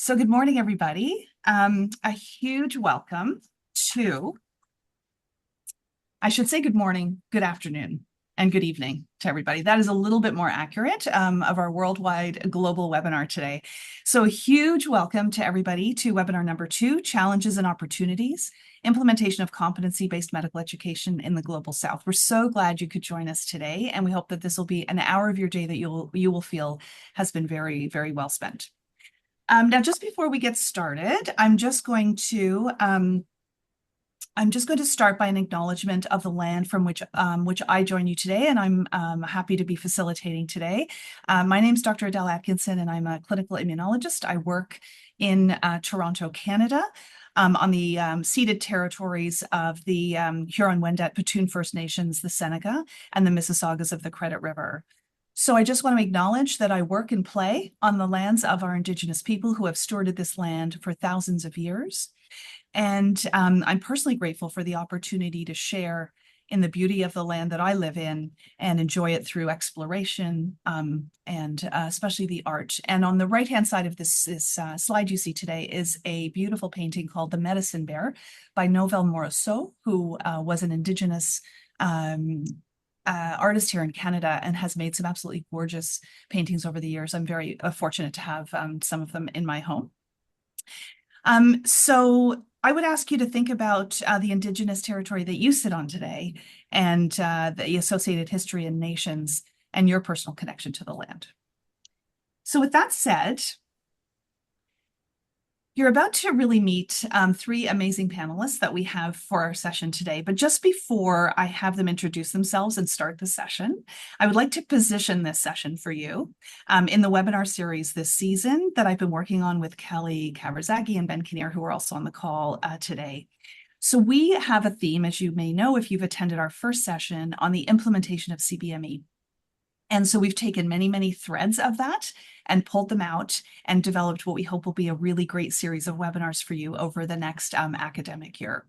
So good morning, everybody. A huge welcome to, I should say good morning, good afternoon, and good evening to everybody. That is a little bit more accurate of our worldwide global webinar today. So a huge welcome to everybody to webinar number 2, Challenges and Opportunities, Implementation of Competency-Based Medical Education in the Global South. We're so glad you could join us today, and we hope that this will be an hour of your day that you will feel has been very, very well spent. Now, just before we get started, I'm just going to start by an acknowledgement of the land from which I join you today, and I'm happy to be facilitating today. My name is Dr. Adele Atkinson, and I'm a clinical immunologist. I work in Toronto, Canada, on the ceded territories of the Huron-Wendat, Petun First Nations, the Seneca, and the Mississaugas of the Credit River. So I just want to acknowledge that I work and play on the lands of our Indigenous people who have stewarded this land for thousands of years. And I'm personally grateful for the opportunity to share in the beauty of the land that I live in and enjoy it through exploration and especially the art. And on the right-hand side of this slide you see today is a beautiful painting called The Medicine Bear by Novel Morisseau, who was an Indigenous artist here in Canada and has made some absolutely gorgeous paintings over the years. I'm very fortunate to have some of them in my home. So I would ask you to think about the Indigenous territory that you sit on today and the associated history and nations and your personal connection to the land. So with that said, you're about to really meet 3 amazing panelists that we have for our session today. But just before I have them introduce themselves and start the session, I would like to position this session for you in the webinar series this season that I've been working on with Kelly Kawasaki and Ben Kinnear, who are also on the call today. So we have a theme, as you may know, if you've attended our first session, on the implementation of CBME. And so we've taken many, many threads of that and pulled them out and developed what we hope will be a really great series of webinars for you over the next academic year.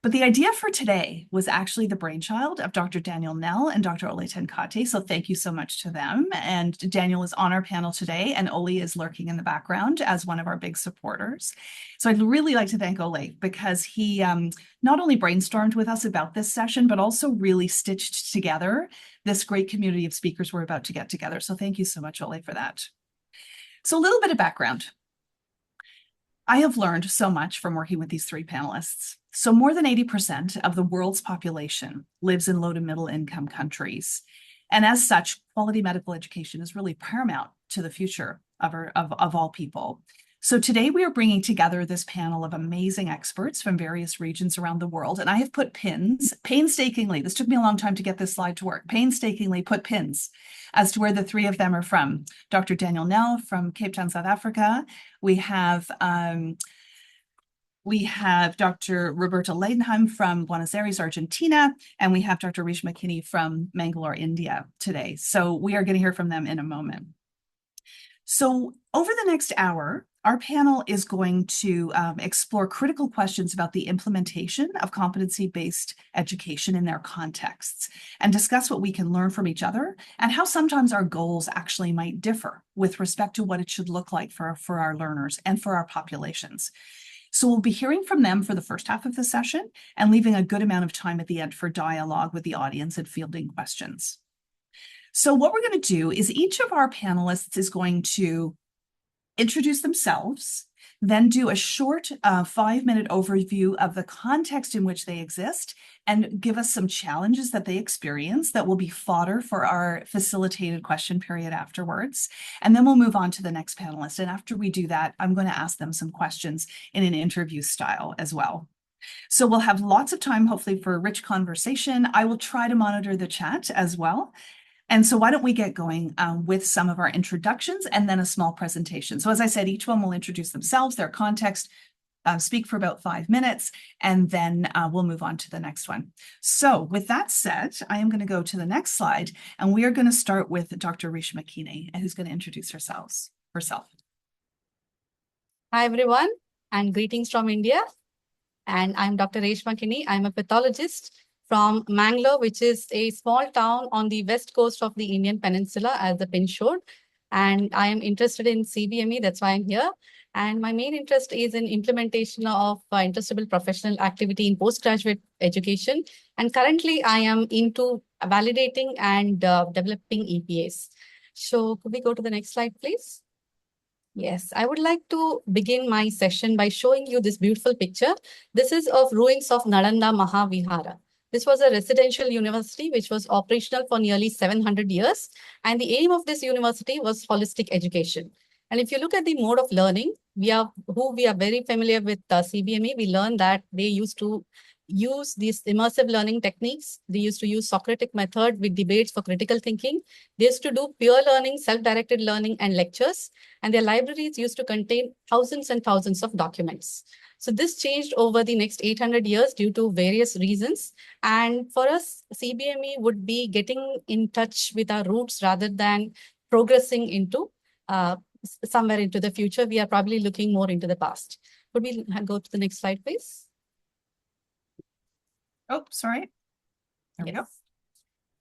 But the idea for today was actually the brainchild of Dr. Daniel Nell and Dr. Ole Tenkate. So thank you so much to them. And Daniel is on our panel today, and Ole is lurking in the background as one of our big supporters. So I'd really like to thank Ole because he not only brainstormed with us about this session, but also really stitched together this great community of speakers we're about to get together. So thank you so much, Ole, for that. So a little bit of background. I have learned so much from working with these 3 panelists. So more than 80% of the world's population lives in low to middle income countries. And as such, quality medical education is really paramount to the future of all people. So today we are bringing together this panel of amazing experts from various regions around the world. And I have put pins, painstakingly, this took me a long time to get this slide to work, painstakingly put pins as to where the 3 of them are from. Dr. Daniel Nell from Cape Town, South Africa. We have Dr. Roberta Leidenheim from Buenos Aires, Argentina, and we have Dr. Reshma Kinney from Mangalore, India today. So we are going to hear from them in a moment. So over the next hour, our panel is going to explore critical questions about the implementation of competency-based education in their contexts and discuss what we can learn from each other and how sometimes our goals actually might differ with respect to what it should look like for our learners and for our populations. So we'll be hearing from them for the first half of the session and leaving a good amount of time at the end for dialogue with the audience and fielding questions. So what we're going to do is each of our panelists is going to introduce themselves, then do a short 5-minute overview of the context in which they exist and give us some challenges that they experience that will be fodder for our facilitated question period afterwards. And then we'll move on to the next panelist. And after we do that, I'm going to ask them some questions in an interview style as well. So we'll have lots of time, hopefully, for a rich conversation. I will try to monitor the chat as well. And so why don't we get going with some of our introductions and then a small presentation. So as I said, each one will introduce themselves, their context, speak for about 5 minutes, and then we'll move on to the next one. So with that said, I am going to go to the next slide, and we are going to start with Dr. Reshma Kinney, who's going to introduce herself. Hi, everyone, and greetings from India. And I'm Dr. Reshma Kinney. I'm a pathologist from Mangalore, which is a small town on the west coast of the Indian Peninsula, as the pin showed. and I am interested in CBME. That's why I'm here. And my main interest is in implementation of interestable professional activity in postgraduate education. And currently, I am into validating and developing EPAs. So could we go to the next slide, please? Yes, I would like to begin my session by showing you this beautiful picture. This is of ruins of Nalanda Mahavihara. This was a residential university which was operational for nearly 700 years. And the aim of this university was holistic education. And if you look at the mode of learning, we are very familiar with CBME. We learned that they used to use these immersive learning techniques. They used to use Socratic method with debates for critical thinking. They used to do peer learning, self-directed learning, and lectures. And their libraries used to contain thousands and thousands of documents. So this changed over the next 800 years due to various reasons. And for us, CBME would be getting in touch with our roots rather than progressing into somewhere into the future. We are probably looking more into the past. Could we go to the next slide, please? Oh, sorry. There we go.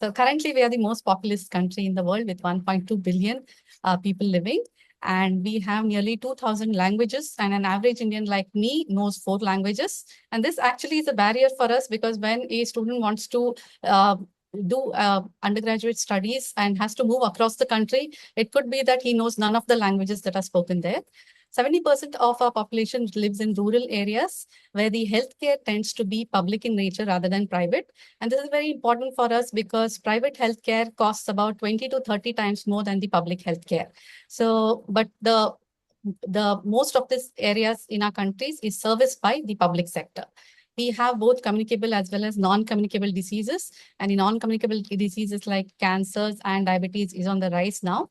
So currently, we are the most populous country in the world with 1.2 billion people living. And we have nearly 2,000 languages, and an average Indian like me knows 4 languages. And this actually is a barrier for us, because when a student wants to do undergraduate studies and has to move across the country, it could be that he knows none of the languages that are spoken there. 70% of our population lives in rural areas where the healthcare tends to be public in nature rather than private. And this is very important for us because private healthcare costs about 20 to 30 times more than the public healthcare. So, but the most of these areas in our countries is serviced by the public sector. We have both communicable as well as non-communicable diseases. And the non-communicable diseases like cancers and diabetes is on the rise now.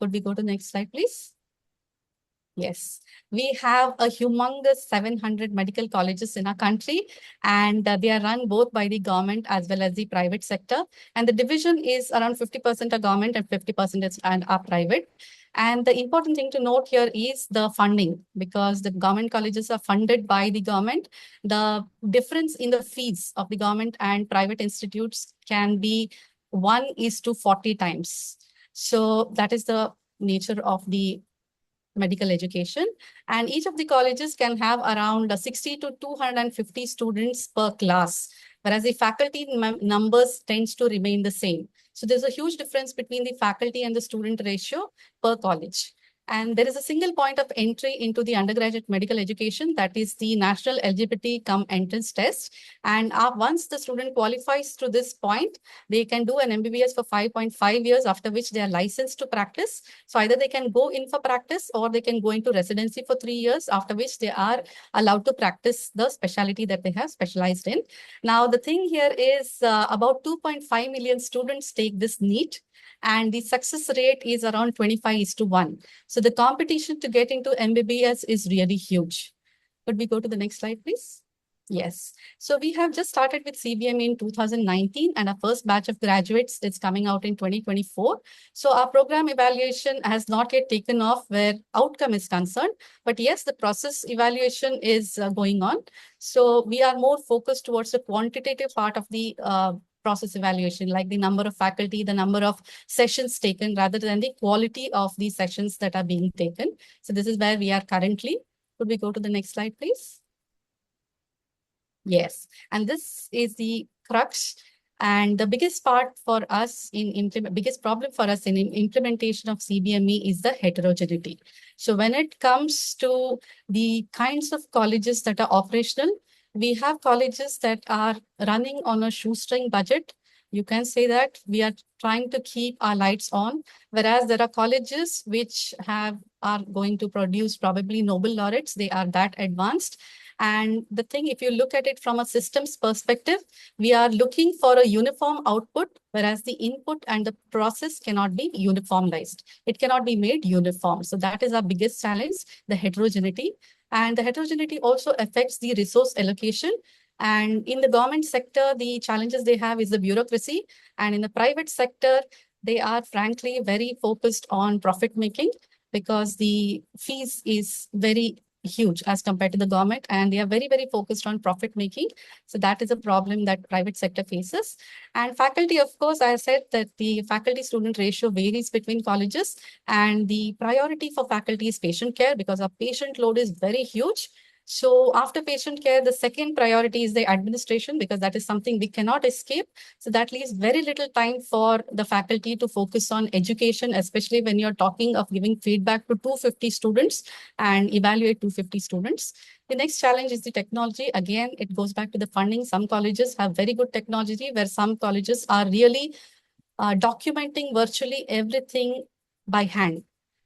Could we go to the next slide, please? Yes, we have a humongous 700 medical colleges in our country, and they are run both by the government as well as the private sector. And the division is around 50% are government and 50% are private. And the important thing to note here is the funding, because the government colleges are funded by the government. The difference in the fees of the government and private institutes can be 1:40 times. So that is the nature of the medical education, and each of the colleges can have around 60 to 250 students per class, whereas the faculty numbers tends to remain the same. So there's a huge difference between the faculty and the student ratio per college. And there is a single point of entry into the undergraduate medical education, that is the National Eligibility cum Entrance Test. And once the student qualifies to this point, they can do an MBBS for 5.5 years, after which they are licensed to practice. So either they can go in for practice or they can go into residency for 3 years, after which they are allowed to practice the specialty that they have specialized in. Now, the thing here is about 2.5 million students take this NEET, and the success rate is around 25:1. So the competition to get into MBBS is really huge. Could we go to the next slide, please? Yes. So we have just started with CBME in 2019, and our first batch of graduates is coming out in 2024. So our program evaluation has not yet taken off where outcome is concerned, but yes, the process evaluation is going on. So we are more focused towards the quantitative part of the process evaluation, like the number of faculty, the number of sessions taken, rather than the quality of the sessions that are being taken. So this is where we are currently. Could we go to the next slide, please? Yes, and this is the crux. And the biggest part for us biggest problem for us in implementation of CBME is the heterogeneity. So when it comes to the kinds of colleges that are operational, we have colleges that are running on a shoestring budget. You can say that we are trying to keep our lights on, whereas there are colleges which are going to produce probably Nobel laureates. They are that advanced. And the thing, if you look at it from a systems perspective, we are looking for a uniform output, whereas the input and the process cannot be uniformized. It cannot be made uniform. So that is our biggest challenge, the heterogeneity. And the heterogeneity also affects the resource allocation. And in the government sector, the challenges they have is the bureaucracy. And in the private sector, they are frankly very focused on profit making, because the fees is very huge as compared to the government, and they are very, very focused on profit making. So that is a problem that private sector faces. And faculty, of course, I said that the faculty student ratio varies between colleges, and the priority for faculty is patient care because our patient load is very huge. So after patient care, the second priority is the administration because that is something we cannot escape. So that leaves very little time for the faculty to focus on education, especially when you're talking of giving feedback to 250 students and evaluate 250 students. The next challenge is the technology. Again, it goes back to the funding. Some colleges have very good technology where some colleges are really documenting virtually everything by hand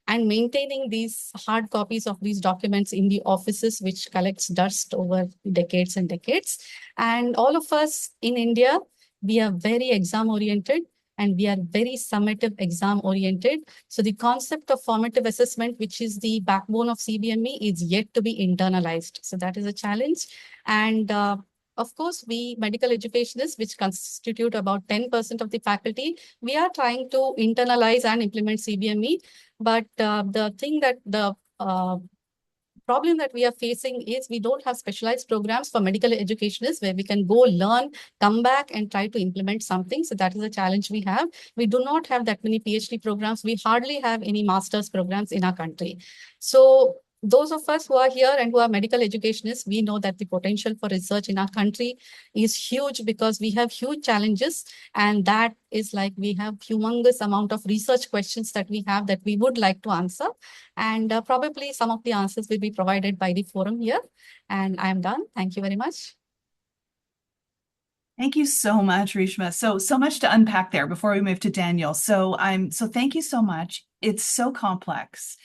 and maintaining these hard copies of these documents in the offices, which collects dust over decades and decades. And all of us in India, we are very exam oriented and we are very summative exam oriented. So the concept of formative assessment, which is the backbone of CBME, is yet to be internalized. So that is a challenge. And of course, we medical educationists, which constitute about 10% of the faculty, we are trying to internalize and implement CBME. But the thing that the problem that we are facing is we don't have specialized programs for medical educationists where we can go learn, come back and try to implement something. So that is a challenge we have. We do not have that many PhD programs. We hardly have any master's programs in our country. So those of us who are here and who are medical educationists, we know that the potential for research in our country is huge because we have huge challenges. And that is like we have humongous amount of research questions that we have that we would like to answer. And probably some of the answers will be provided by the forum here. And I am done. Thank you very much. Thank you so much, Reshma. So much to unpack there before we move to Daniel. So thank you so much. It's so complex.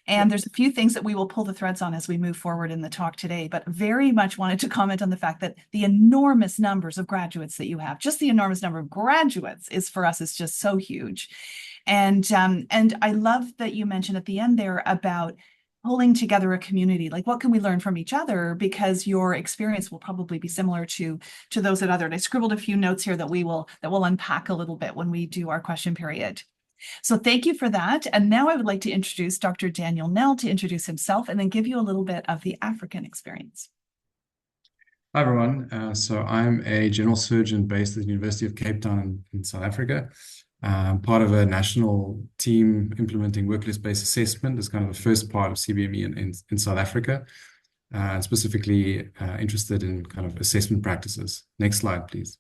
And there's a few things that we will pull the threads on as we move forward in the talk today, but very much wanted to comment on the fact that the enormous numbers of graduates that you have, just the enormous number of graduates is for us is just so huge. And I love that you mentioned at the end there about pulling together a community, like what can we learn from each other, because your experience will probably be similar to those at other. And I scribbled a few notes here that we'll unpack a little bit when we do our question period. So thank you for that. And now I would like to introduce Dr. Daniel Nell to introduce himself and then give you a little bit of the African experience. Hi, everyone. So I'm a general surgeon based at the University of Cape Town in South Africa. I'm part of a national team implementing workplace-based assessment as kind of the first part of CBME in South Africa, and specifically interested in kind of assessment practices. Next slide, please.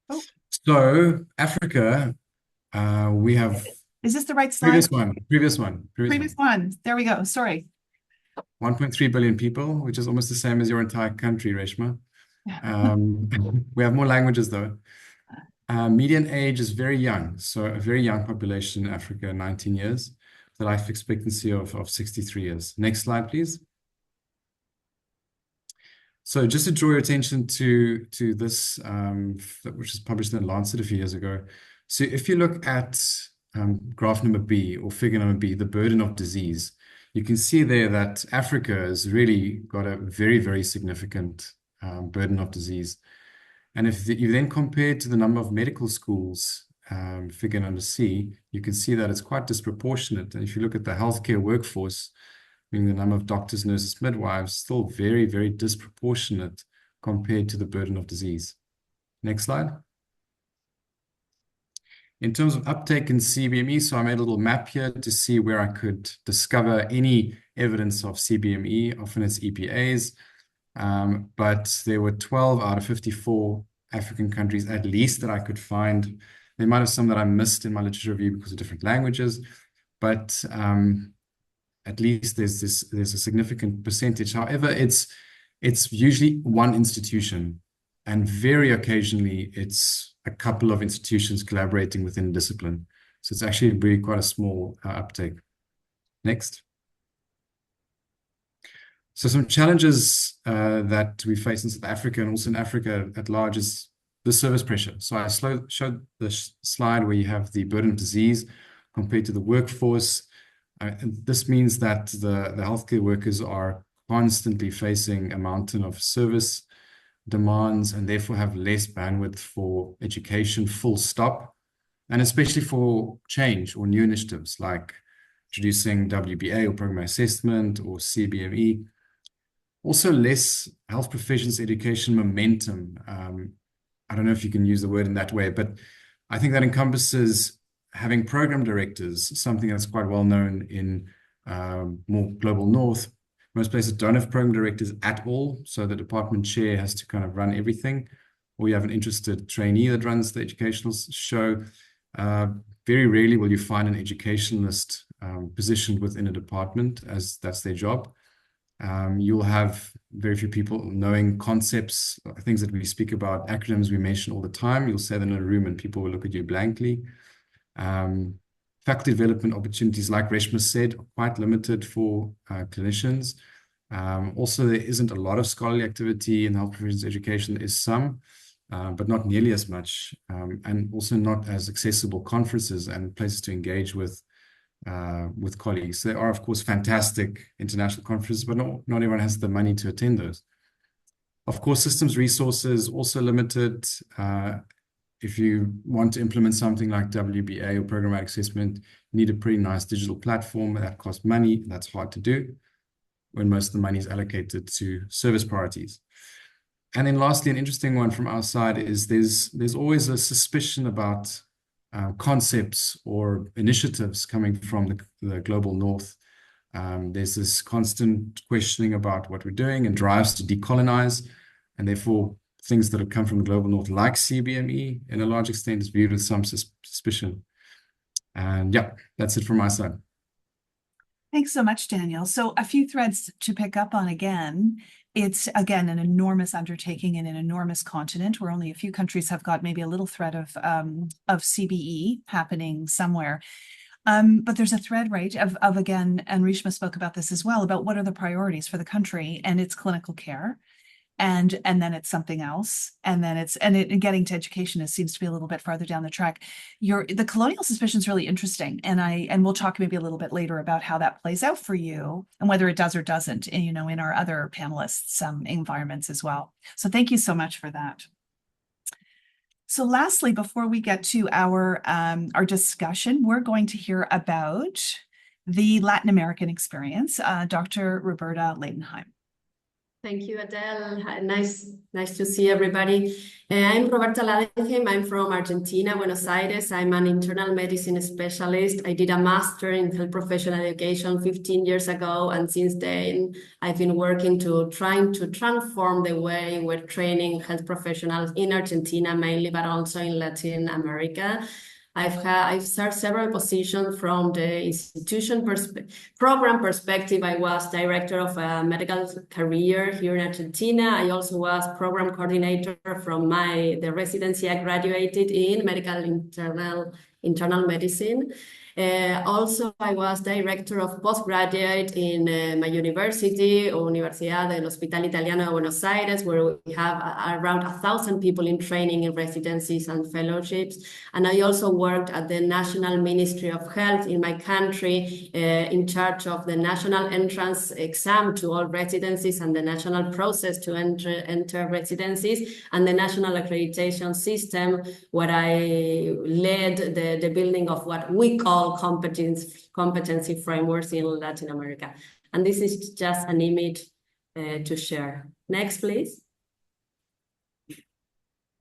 Oh. So Africa, we have... Is this the right slide? Previous one. There we go. Sorry. 1.3 billion people, which is almost the same as your entire country, Reshma. We have more languages, though. Median age is very young, so a very young population in Africa, 19 years. The life expectancy of 63 years. Next slide, please. So just to draw your attention to this, which was published in The Lancet a few years ago. So if you look at graph number B or figure number B, the burden of disease, you can see there that Africa has really got a very, very significant burden of disease. And if you then compare to the number of medical schools, figure number C, you can see that it's quite disproportionate. And if you look at the healthcare workforce, meaning the number of doctors, nurses, midwives, still very, very disproportionate compared to the burden of disease. Next slide. In terms of uptake in CBME, so I made a little map here to see where I could discover any evidence of CBME. Often it's EPAs, but there were 12 out of 54 African countries at least that I could find. There might have some that I missed in my literature review because of different languages, but at least there's a significant percentage. However, it's usually one institution, and very occasionally it's a couple of institutions collaborating within a discipline. So it's actually really quite a small uptake. Next. So some challenges that we face in South Africa and also in Africa at large is the service pressure. So I showed the slide where you have the burden of disease compared to the workforce. And this means that the healthcare workers are constantly facing a mountain of service demands and therefore have less bandwidth for education, full stop, and especially for change or new initiatives like introducing WBA or program assessment or CBME. Also less health professions education momentum. I don't know if you can use the word in that way, but I think that encompasses having program directors, something that's quite well known in more global north. Most places don't have program directors at all, so the department chair has to kind of run everything, or you have an interested trainee that runs the educational show. Very rarely will you find an educationalist positioned within a department, as that's their job. You'll have very few people knowing concepts, things that we speak about, acronyms we mention all the time. You'll say them in a room and people will look at you blankly. Faculty development opportunities, like Reshma said, are quite limited for clinicians. Also, there isn't a lot of scholarly activity in health professions education. There is some, but not nearly as much, and also not as accessible conferences and places to engage with colleagues. There are, of course, fantastic international conferences, but not everyone has the money to attend those. Of course, systems resources also limited. If you want to implement something like WBA or programmatic assessment, you need a pretty nice digital platform that costs money. That's hard to do when most of the money is allocated to service priorities. And then lastly, an interesting one from our side is there's always a suspicion about concepts or initiatives coming from the global north. There's this constant questioning about what we're doing and drives to decolonize, and therefore things that have come from the global north, like CBME, in a large extent, is viewed with some suspicion. And yeah, that's it from my side. Thanks so much, Daniel. So a few threads to pick up on again. It's, again, an enormous undertaking in an enormous continent where only a few countries have got maybe a little thread of CBE happening somewhere. But there's a thread, right, of again, and Reshma spoke about this as well, about what are the priorities for the country, and it's clinical care. And then it's something else, and then getting to education seems to be a little bit farther down the track. The colonial suspicion is really interesting, and we'll talk maybe a little bit later about how that plays out for you and whether it does or doesn't, in our other panelists' environments as well. So thank you so much for that. So lastly, before we get to our discussion, we're going to hear about the Latin American experience. Dr. Roberta Leidenheim. Thank you, Adele. Nice to see everybody. I'm Roberta Leidenheim. I'm from Argentina, Buenos Aires. I'm an internal medicine specialist. I did a master in health professional education 15 years ago, and since then I've been working trying to transform the way we're training health professionals in Argentina mainly, but also in Latin America. I've served several positions from the institution program perspective. I was director of a medical career here in Argentina. I also was program coordinator from the residency I graduated in medical internal medicine. Also, I was director of postgraduate in my university, Universidad del Hospital Italiano de Buenos Aires, where we have around 1,000 people in training in residencies and fellowships. And I also worked at the National Ministry of Health in my country, in charge of the national entrance exam to all residencies and the national process to enter residencies, and the national accreditation system, where I led the building of what we call competency frameworks in Latin America. And this is just an image to share. Next, please.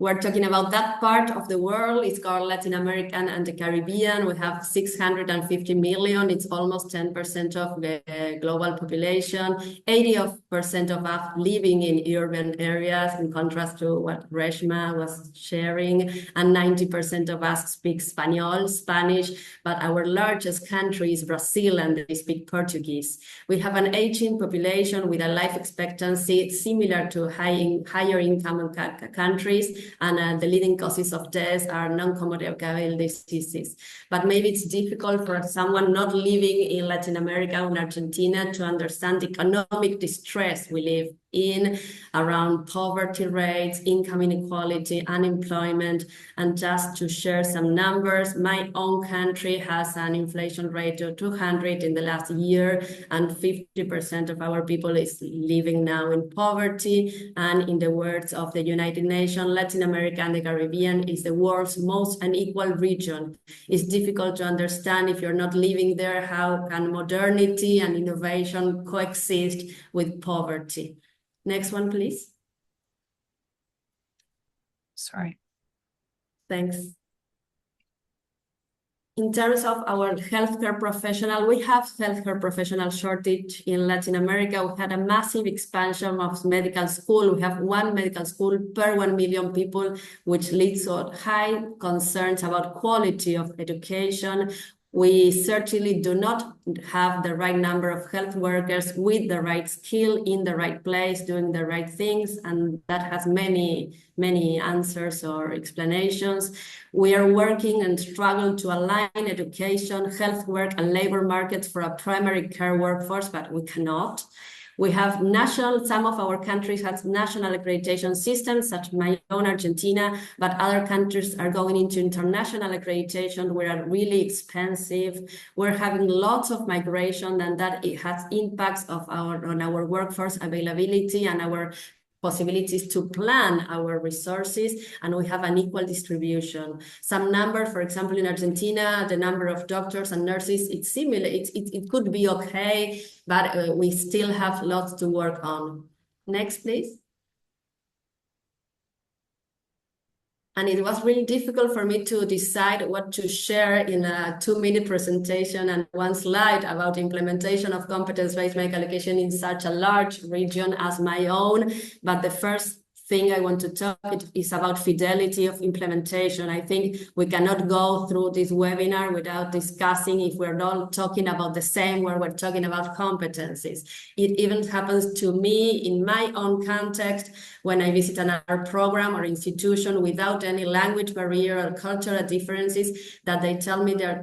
We're talking about that part of the world. It's called Latin American and the Caribbean. We have 650 million. It's almost 10% of the global population. 80% of us living in urban areas, in contrast to what Reshma was sharing. And 90% of us speak Spanish, but our largest country is Brazil, and they speak Portuguese. We have an aging population with a life expectancy similar to higher income countries. And the leading causes of death are non-communicable diseases. But maybe it's difficult for someone not living in Latin America or Argentina to understand the economic distress we live in around poverty rates, income inequality, unemployment. And just to share some numbers, my own country has an inflation rate of 200 in the last year, and 50% of our people is living now in poverty. And in the words of the United Nations, Latin America and the Caribbean is the world's most unequal region. It's difficult to understand if you're not living there, how can modernity and innovation coexist with poverty? Next one, please. Sorry. Thanks. In terms of our healthcare professional, we have healthcare professional shortage in Latin America. We had a massive expansion of medical school. We have one medical school per 1 million people, which leads to high concerns about quality of education. We certainly do not have the right number of health workers with the right skill in the right place, doing the right things, and that has many answers or explanations. We are working and struggle to align education, health work, and labor markets for a primary care workforce, but we cannot. We have some of our countries have national accreditation systems, such as my own Argentina, but other countries are going into international accreditation, which are really expensive. We're having lots of migration, and that it has impacts on our workforce availability and our possibilities to plan our resources, and we have an equal distribution. Some number, for example, in Argentina, the number of doctors and nurses, it's similar. It could be okay, but we still have lots to work on. Next, please. And it was really difficult for me to decide what to share in a 2-minute presentation and one slide about implementation of competence-based medical education in such a large region as my own. But the first thing I want to talk is about fidelity of implementation. I think we cannot go through this webinar without discussing if we're not talking about the same where we're talking about competencies. It even happens to me in my own context when I visit another program or institution without any language barrier or cultural differences, that they tell me they're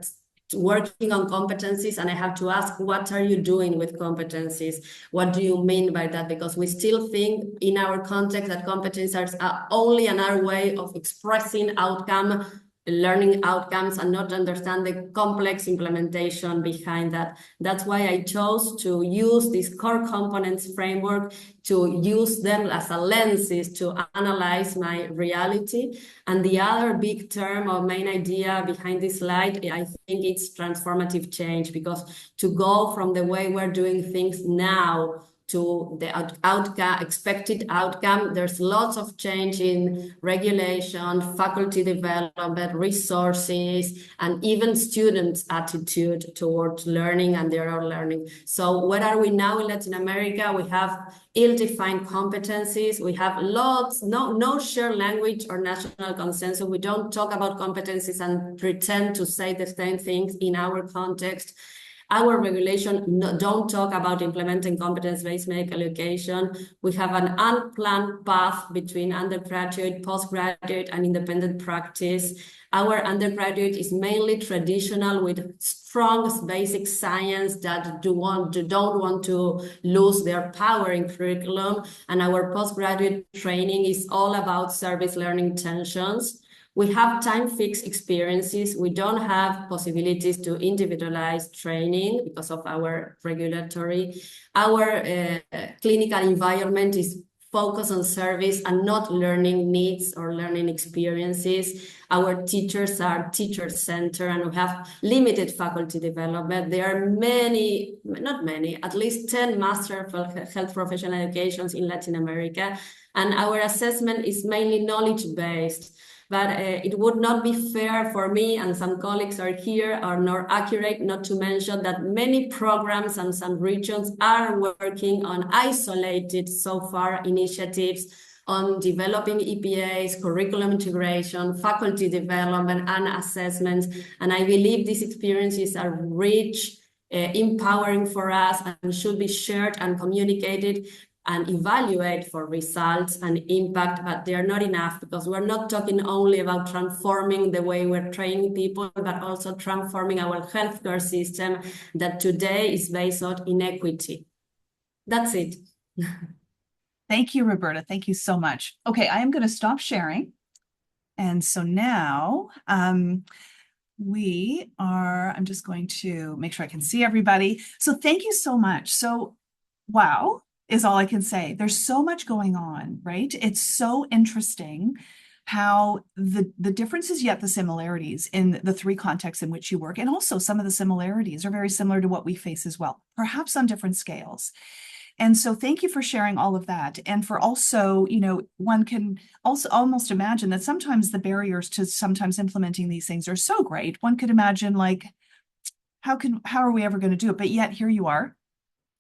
working on competencies, and I have to ask, what are you doing with competencies? What do you mean by that? Because we still think in our context that competencies are only another way of expressing learning outcomes, and not understand the complex implementation behind that. That's why I chose to use this core components framework, to use them as a lenses to analyze my reality. And the other big term or main idea behind this slide, I think it's transformative change, because to go from the way we're doing things now to the expected outcome, there's lots of change in regulation, faculty development, resources, and even students' attitude towards learning and their own learning. So where are we now in Latin America? We have ill-defined competencies. We have no shared language or national consensus. We don't talk about competencies and pretend to say the same things in our context. Our regulation don't talk about implementing competence-based medical education. We have an unplanned path between undergraduate, postgraduate, and independent practice. Our undergraduate is mainly traditional with strong basic science that don't want to lose their power in curriculum. And our postgraduate training is all about service learning tensions. We have time-fixed experiences. We don't have possibilities to individualize training because of our regulatory. Our clinical environment is focused on service and not learning needs or learning experiences. Our teachers are teacher-centered, and we have limited faculty development. There are at least 10 Master of Health Professional Educations in Latin America, and our assessment is mainly knowledge-based. But it would not be fair for me, and some colleagues are here, are not accurate, not to mention that many programs and some regions are working on isolated so far initiatives on developing EPAs, curriculum integration, faculty development, and assessments. And I believe these experiences are rich, empowering for us, and should be shared and communicated and evaluate for results and impact, but they are not enough, because we're not talking only about transforming the way we're training people, but also transforming our healthcare system that today is based on inequity. That's it. Thank you, Roberta. Thank you so much. Okay, I am going to stop sharing. And so now I'm just going to make sure I can see everybody. So thank you so much. So, wow is all I can say. There's so much going on, right? It's so interesting how the differences yet the similarities in the three contexts in which you work, and also some of the similarities are very similar to what we face as well, perhaps on different scales. And so thank you for sharing all of that. And for also, one can also almost imagine that sometimes the barriers to sometimes implementing these things are so great. One could imagine like, how are we ever going to do it? But yet here you are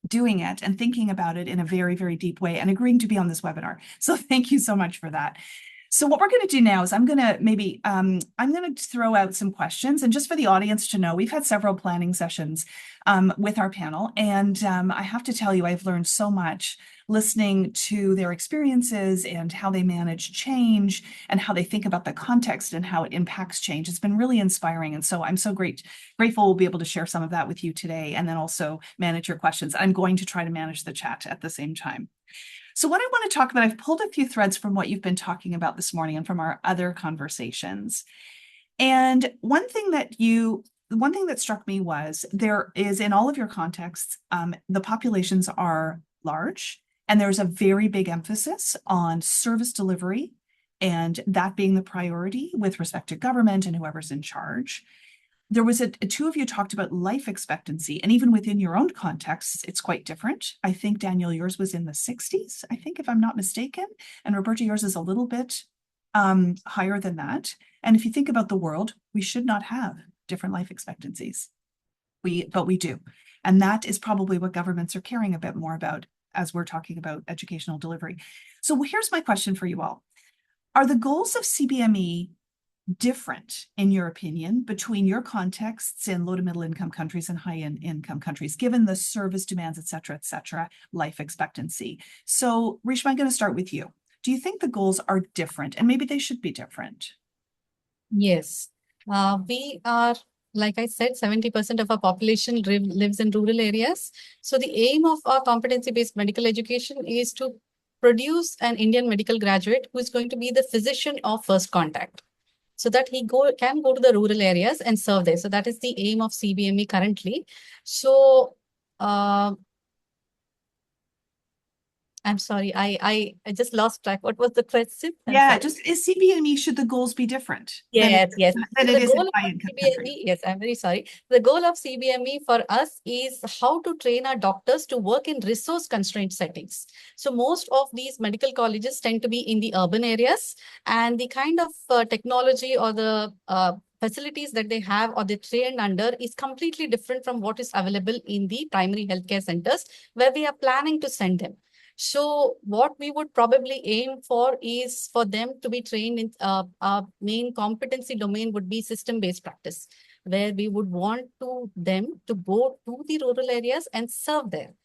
doing it and thinking about it in a very, very deep way and agreeing to be on this webinar. So thank you so much for that. So what we're going to do now is I'm going to throw out some questions, and just for the audience to know, we've had several planning sessions with our panel, and I have to tell you, I've learned so much listening to their experiences and how they manage change and how they think about the context and how it impacts change. It's been really inspiring, and so I'm so grateful we'll be able to share some of that with you today, and then also manage your questions. I'm going to try to manage the chat at the same time. So what I want to talk about, I've pulled a few threads from what you've been talking about this morning and from our other conversations. And one thing that struck me was there is, in all of your contexts, the populations are large, and there's a very big emphasis on service delivery, and that being the priority with respect to government and whoever's in charge. There was two of you talked about life expectancy, and even within your own contexts, it's quite different. I think, Daniel, yours was in the 60s, I think, if I'm not mistaken, and Roberta, yours is a little bit higher than that. And if you think about the world, we should not have different life expectancies, but we do. And that is probably what governments are caring a bit more about as we're talking about educational delivery. So here's my question for you all. Are the goals of CBME different, in your opinion, between your contexts in low to middle income countries and high income countries, given the service demands, et cetera, life expectancy? So, Reshma, I'm going to start with you. Do you think the goals are different, and maybe they should be different? Yes. We are, like I said, 70% of our population lives in rural areas. So the aim of our competency-based medical education is to produce an Indian medical graduate who is going to be the physician of first contact, so that he can go to the rural areas and serve there. So that is the aim of CBME currently. So I'm sorry, I just lost track. What was the question? Just is CBME, should the goals be different? Yes. Than it is in high income countries? Yes, I'm very sorry. The goal of CBME for us is how to train our doctors to work in resource constrained settings. So most of these medical colleges tend to be in the urban areas, and the kind of technology or the facilities that they have or they're trained under is completely different from what is available in the primary healthcare centers where we are planning to send them. So what we would probably aim for is for them to be trained in our main competency domain would be system-based practice, where we would want them to go to the rural areas and serve there.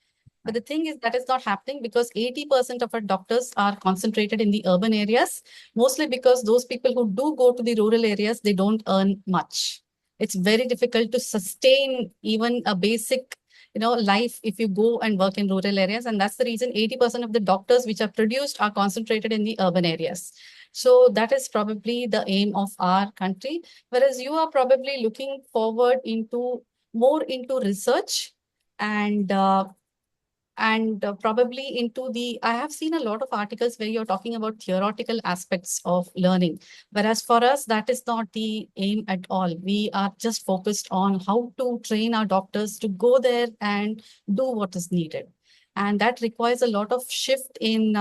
But the thing is that is not happening because 80% of our doctors are concentrated in the urban areas, mostly because those people who do go to the rural areas, they don't earn much. It's very difficult to sustain even a basic life if you go and work in rural areas. And that's the reason 80% of the doctors which are produced are concentrated in the urban areas. So that is probably the aim of our country. Whereas you are probably looking forward more into research and probably into I have seen a lot of articles where you're talking about theoretical aspects of learning. Whereas for us, that is not the aim at all. We are just focused on how to train our doctors to go there and do what is needed. And that requires a lot of shift in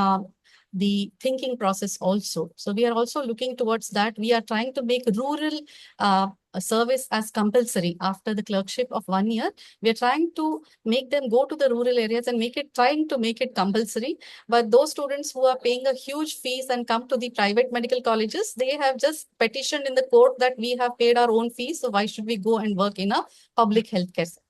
the thinking process also. So we are also looking towards that. We are trying to make rural service as compulsory after the clerkship of 1 year. We are trying to make them go to the rural areas and trying to make it compulsory. But those students who are paying a huge fees and come to the private medical colleges, they have just petitioned in the court that we have paid our own fees. So why should we go and work in a public healthcare setting?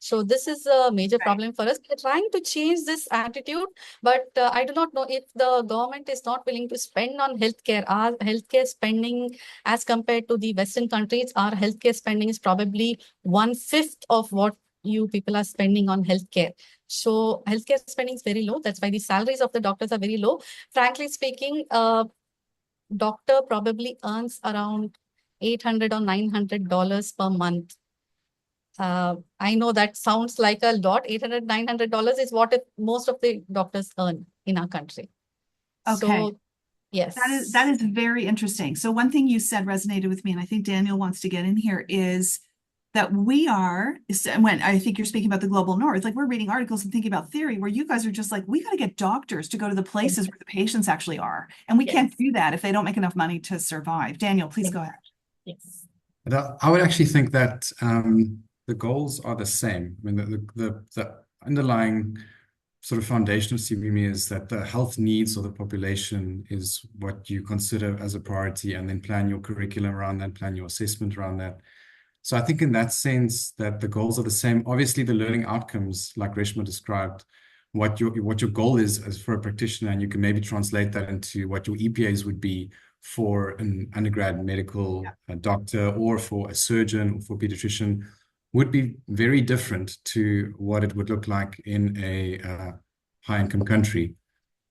So this is a major problem for us. We're trying to change this attitude, but I do not know if the government is not willing to spend on healthcare. Our healthcare spending as compared to the Western countries, our healthcare spending is probably 1/5 of what you people are spending on healthcare. So healthcare spending is very low. That's why the salaries of the doctors are very low. Frankly speaking, doctor probably earns around $800 or $900 per month. I know that sounds like a lot. $800, $900 is what most of the doctors earn in our country. Okay. So, yes. That is very interesting. So one thing you said resonated with me, and I think Daniel wants to get in here, is that when I think you're speaking about the global north, like we're reading articles and thinking about theory where you guys are just like, we got to get doctors to go to the places where the patients actually are. And we can't do that if they don't make enough money to survive. Daniel, please go ahead. Yes. I would actually think that the goals are the same. I mean, the underlying sort of foundation of CBME is that the health needs of the population is what you consider as a priority, and then plan your curriculum around that, plan your assessment around that. So I think in that sense that the goals are the same. Obviously, the learning outcomes, like Reshma described, what your goal is as for a practitioner, and you can maybe translate that into what your EPAs would be for an undergrad medical doctor, or for a surgeon, or for a pediatrician, would be very different to what it would look like in a high-income country.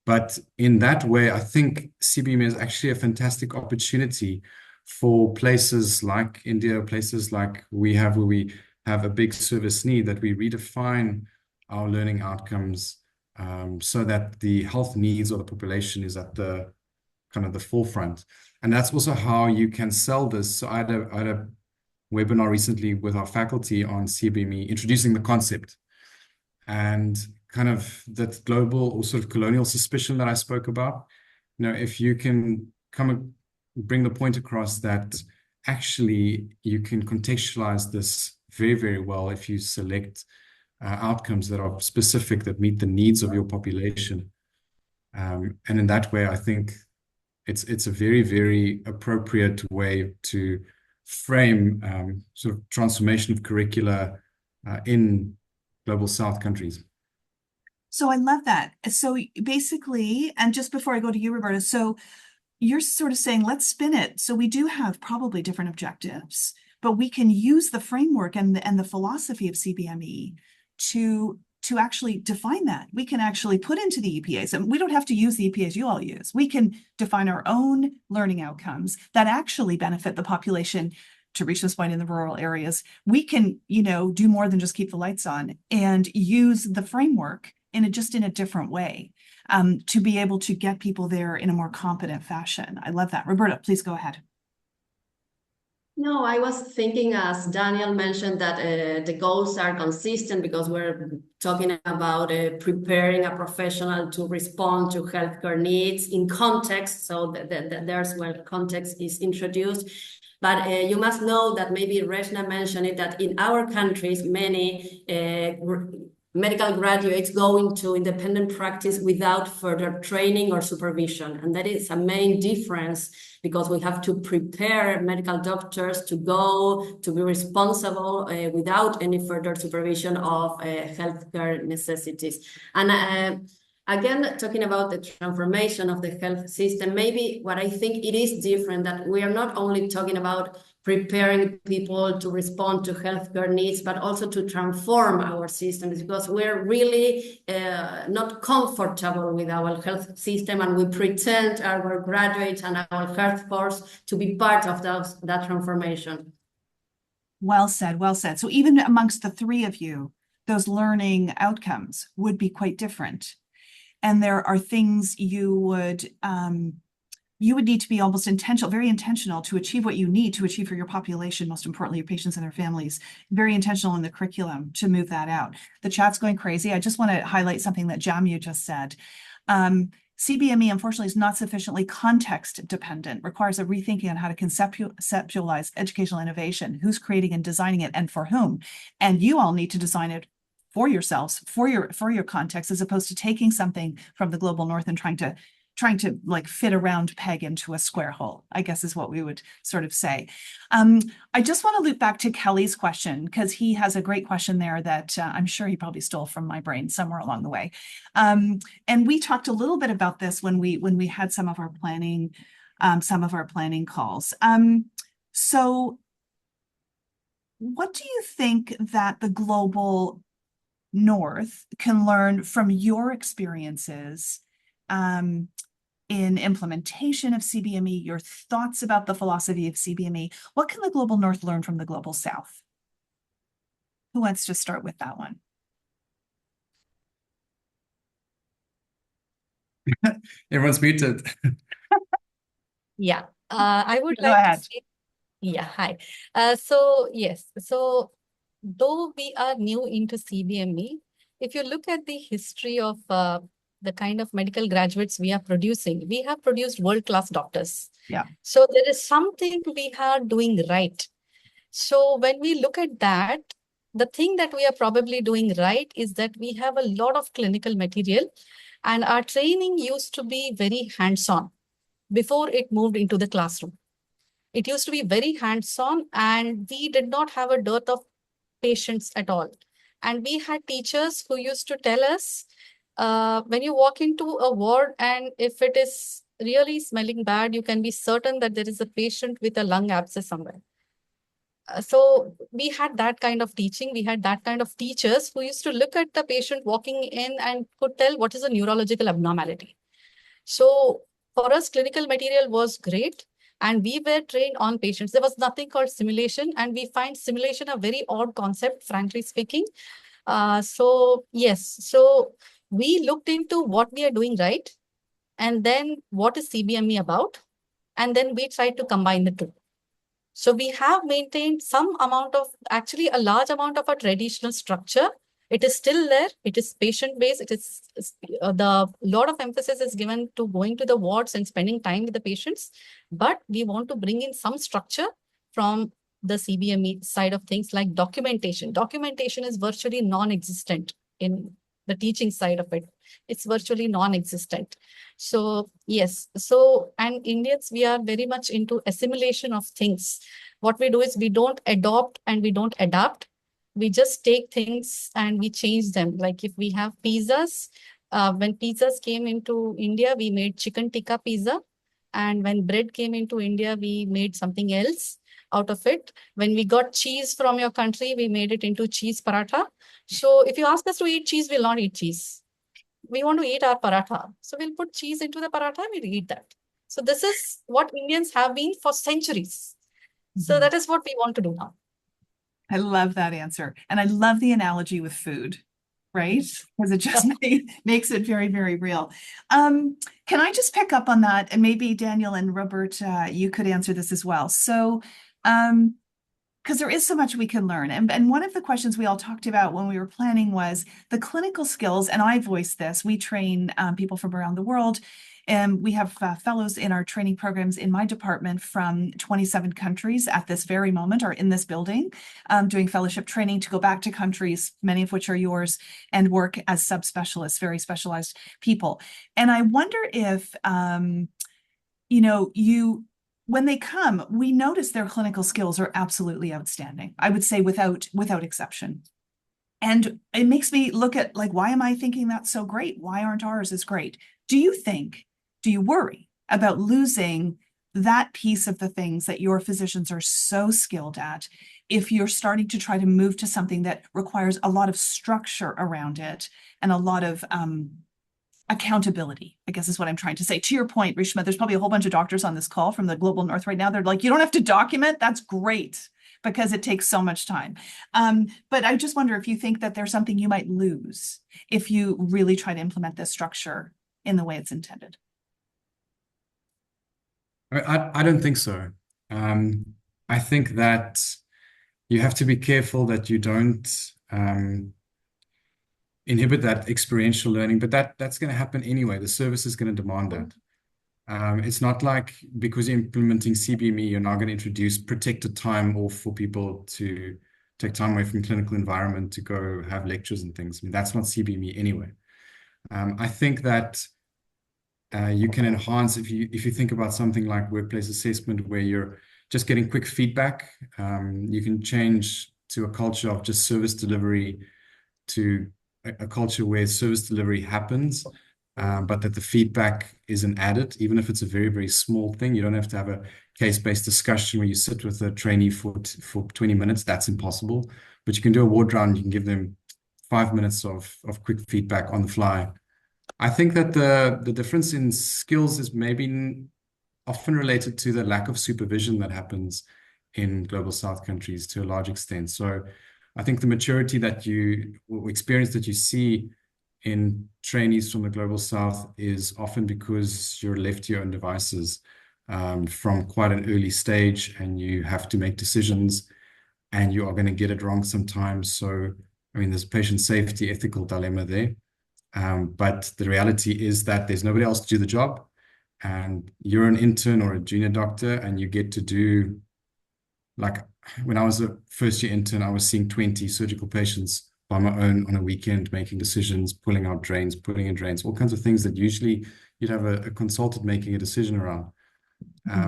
But in that way, I think CBME is actually a fantastic opportunity for places like India, places like we have, where we have a big service need, that we redefine our learning outcomes so that the health needs of the population is at the kind of the forefront. And that's also how you can sell this. So I had a webinar recently with our faculty on CBME, introducing the concept, and kind of that global or sort of colonial suspicion that I spoke about. You know, if you can bring the point across that actually you can contextualize this very, very well if you select outcomes that are specific, that meet the needs of your population. And in that way, I think it's a very, very appropriate way to frame sort of transformation of curricula in global South countries. So I love that. So basically, and just before I go to you, Roberta, so you're sort of saying, let's spin it. So we do have probably different objectives, but we can use the framework and the philosophy of CBME to actually define that. We can actually put into the EPAs, and we don't have to use the EPAs you all use. We can define our own learning outcomes that actually benefit the population to reach this point in the rural areas. We can, do more than just keep the lights on and use the framework in a different way to be able to get people there in a more competent fashion. I love that. Roberta, please go ahead. No, I was thinking, as Daniel mentioned, that the goals are consistent because we're talking about preparing a professional to respond to healthcare needs in context. So there's where context is introduced. But you must know that maybe Reshna mentioned it, that in our countries, many medical graduates go into independent practice without further training or supervision. And that is a main difference, because we have to prepare medical doctors to go to be responsible without any further supervision of healthcare necessities. And again, talking about the transformation of the health system, maybe what I think it is different, that we are not only talking about preparing people to respond to healthcare needs, but also to transform our systems, because we're really not comfortable with our health system, and we pretend our graduates and our health force to be part of that transformation. Well said, well said. So even amongst the three of you, those learning outcomes would be quite different. And there are things you would need to be almost very intentional to achieve what you need to achieve for your population, most importantly, your patients and their families, very intentional in the curriculum to move that out. The chat's going crazy. I just want to highlight something that Jamyu just said. CBME, unfortunately, is not sufficiently context dependent, requires a rethinking on how to conceptualize educational innovation, who's creating and designing it, and for whom. And you all need to design it for yourselves, for your context, as opposed to taking something from the global north and trying to like fit a round peg into a square hole, I guess is what we would sort of say. I just want to loop back to Kelly's question, because he has a great question there that I'm sure he probably stole from my brain somewhere along the way. And we talked a little bit about this when we had some of our planning calls. So what do you think that the global North can learn from your experiences in implementation of CBME, your thoughts about the philosophy of CBME? What can the global North learn from the global South? Who wants to start with that one? Everyone's muted. Yeah, I would Go like to ahead. say, yeah, hi. So yes, so though we are new into CBME, if you look at the history of the kind of medical graduates we are producing, we have produced world-class doctors. Yeah. So there is something we are doing right. So when we look at that, the thing that we are probably doing right is that we have a lot of clinical material, and our training used to be very hands-on before it moved into the classroom. It used to be very hands-on, and we did not have a dearth of patients at all. And we had teachers who used to tell us, when you walk into a ward and if it is really smelling bad, you can be certain that there is a patient with a lung abscess somewhere. So we had that kind of teaching. We had that kind of teachers who used to look at the patient walking in and could tell what is a neurological abnormality. So for us, clinical material was great, and we were trained on patients. There was nothing called simulation, and we find simulation a very odd concept, frankly speaking. So yes, so we looked into what we are doing right, and then what is CBME about, and then we tried to combine the two. So we have maintained some amount of, actually a large amount of a traditional structure. It is still there. It is patient-based. It is the lot of emphasis is given to going to the wards and spending time with the patients. But we want to bring in some structure from the CBME side of things, like documentation. Documentation is virtually non-existent in the teaching side of it. It's virtually non-existent. So yes, so and Indians, we are very much into assimilation of things. What we do is we don't adopt and we don't adapt. We just take things and we change them. Like if we have pizzas, when pizzas came into India, we made chicken tikka pizza. And when bread came into India, we made something else out of it. When we got cheese from your country, we made it into cheese paratha. So if you ask us to eat cheese, we'll not eat cheese. We want to eat our paratha. So we'll put cheese into the paratha and we'll eat that. So this is what Indians have been for centuries. So that is what we want to do now. I love that answer. And I love the analogy with food, right? Because it just makes it very, very real. Can I just pick up on that? And maybe Daniel and Robert, you could answer this as well. So, because there is so much we can learn. And one of the questions we all talked about when we were planning was the clinical skills, and I voiced this. We train people from around the world, and we have fellows in our training programs in my department from 27 countries at this very moment are in this building doing fellowship training to go back to countries, many of which are yours, and work as subspecialists, very specialized people. And I wonder if, when they come, we notice their clinical skills are absolutely outstanding. I would say without exception. And it makes me look at, like, why am I thinking that's so great? Why aren't ours as great? Do you worry about losing that piece of the things that your physicians are so skilled at if you're starting to try to move to something that requires a lot of structure around it and a lot of accountability, I guess is what I'm trying to say. To your point, Rishma, there's probably a whole bunch of doctors on this call from the global North right now. They're like, you don't have to document. That's great, because it takes so much time. But I just wonder if you think that there's something you might lose if you really try to implement this structure in the way it's intended. I don't think so. I think that you have to be careful that you don't inhibit that experiential learning, but that's going to happen anyway. The service is going to demand that. It's not like because you're implementing CBME, you're now going to introduce protected time off for people to take time away from clinical environment to go have lectures and things. I mean, that's not CBME anyway. I think that you can enhance if you think about something like workplace assessment where you're just getting quick feedback. You can change to a culture of just service delivery to a culture where service delivery happens but that the feedback isn't added, even if it's a very, very small thing. You don't have to have a case-based discussion where you sit with a trainee for 20 minutes. That's impossible. But you can do a ward round. You can give them 5 minutes of quick feedback on the fly. I think that the difference in skills is maybe often related to the lack of supervision that happens in global South countries to a large extent. So I think the maturity that or experience that you see in trainees from the global South is often because you're left to your own devices from quite an early stage, and you have to make decisions, and you are going to get it wrong sometimes. So, I mean, there's a patient safety ethical dilemma there. But the reality is that there's nobody else to do the job, and you're an intern or a junior doctor, and you get to do, like, when I was a first year intern, I was seeing 20 surgical patients by my own on a weekend, making decisions, pulling out drains, putting in drains, all kinds of things that usually you'd have a consultant making a decision around.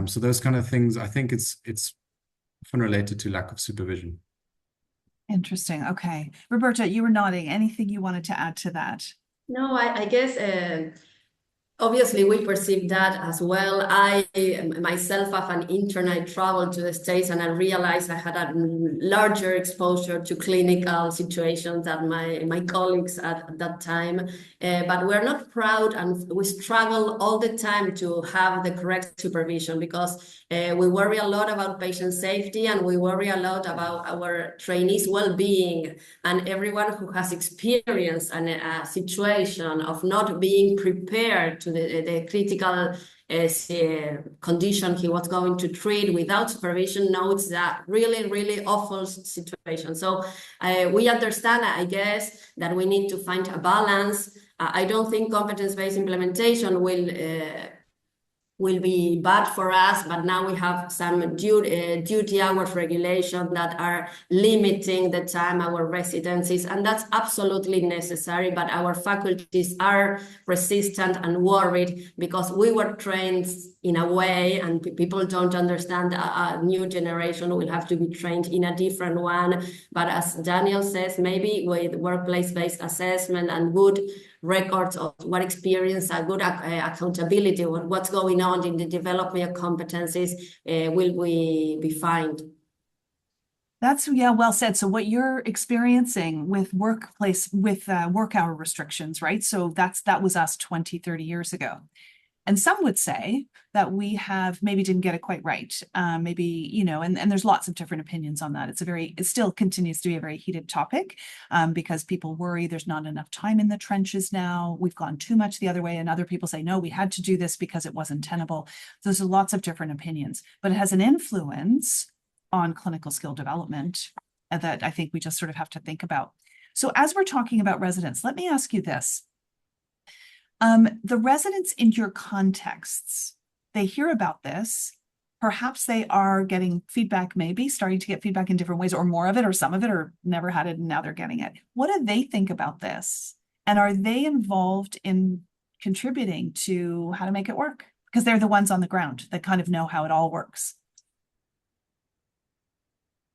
So those kind of things, I think it's often related to lack of supervision. Interesting. Okay. Roberta, you were nodding. Anything you wanted to add to that? No, I guess obviously we perceive that as well. I myself, as an intern, I traveled to the States, and I realized I had a larger exposure to clinical situations than my colleagues at that time. But we're not proud, and we struggle all the time to have the correct supervision, because we worry a lot about patient safety, and we worry a lot about our trainees' well-being. And everyone who has experienced a situation of not being prepared to the critical condition he was going to treat without supervision knows that really, really awful situation. So we understand, I guess, that we need to find a balance. I don't think competence-based implementation will be bad for us, but now we have some duty hours regulation that are limiting the time our residencies, and that's absolutely necessary. But our faculties are resistant and worried because we were trained in a way, and people don't understand a new generation will have to be trained in a different one. But as Daniel says, maybe with workplace-based assessment and good records of what experience, a good accountability on what's going on in the development of competencies, will we be fine. That's, yeah, well said. So what you're experiencing with workplace, with work hour restrictions, right? So that was us 20, 30 years ago. And some would say that we have maybe didn't get it quite right. Maybe, you know, and there's lots of different opinions on that. It still continues to be a very heated topic because people worry there's not enough time in the trenches now. We've gone too much the other way. And other people say, no, we had to do this because it wasn't tenable. There's lots of different opinions, but it has an influence on clinical skill development that I think we just sort of have to think about. So as we're talking about residents, let me ask you this. The residents in your contexts, they hear about this. Perhaps they are getting feedback, maybe starting to get feedback in different ways, or more of it, or some of it, or never had it and now they're getting it. What do they think about this? And are they involved in contributing to how to make it work? Because they're the ones on the ground that kind of know how it all works.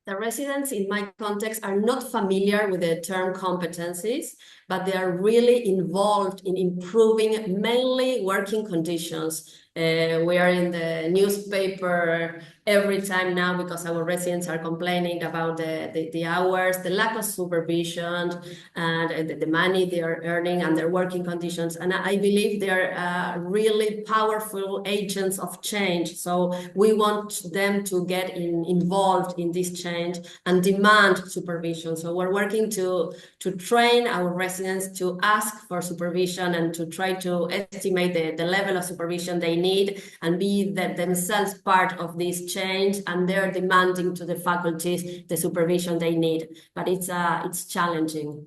The residents in my context are not familiar with the term competencies, but they are really involved in improving mainly working conditions. We are in the newspaper every time now because our residents are complaining about the hours, the lack of supervision, and the money they are earning and their working conditions. And I believe they're really powerful agents of change. So we want them to get involved in this change and demand supervision. So we're working to train our residents to ask for supervision and to try to estimate the level of supervision they need and be themselves part of this change, and they're demanding to the faculties the supervision they need. But it's challenging.